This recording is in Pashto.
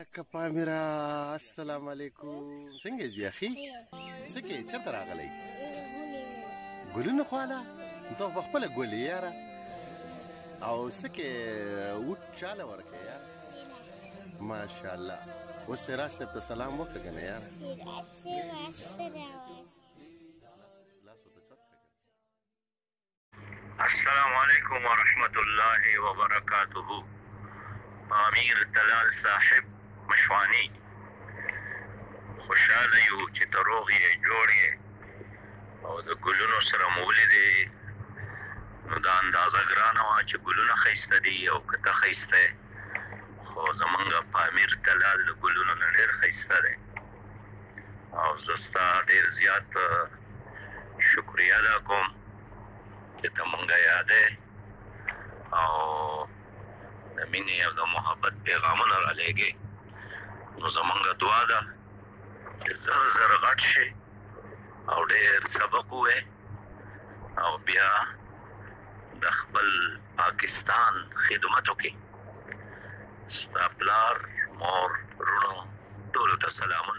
کپامیرا السلام علیکم څنګه یې اخی څه کې چرته راغلی ګلونه خواله ته په خپله ګل یې یاره او څه کې وټ چاله ورکړې یاره ماشاءالله اوس سراج صاحب ته سلام وکړه که نه یاره السلام علیکم ورحمت الله وبرکاته. امیر طلال صاحب مشوانی خوشاله یو چې ته روغ یې جوړ یې او د ګلونو سره مو ولیدې نو دا اندازه ګرانه وه چې ګلونه ښایسته دي او که ته ښایسته یې خو زمونږ په امیر طلال د ګلونو نه ډېر ښایسته دی او زه ستا ډېر زیات شکریه ادا کوم چې ته مونږه یادې او د مینې او د محبت پیغامونه رالیږې نو زمونږ دعا ده چې زر زر غټ شي او ډېر سبق ووایې او بیا د خپل پاکستان خدمت وکړي. ستا پلار مور وروڼو ټولو ته سلامونه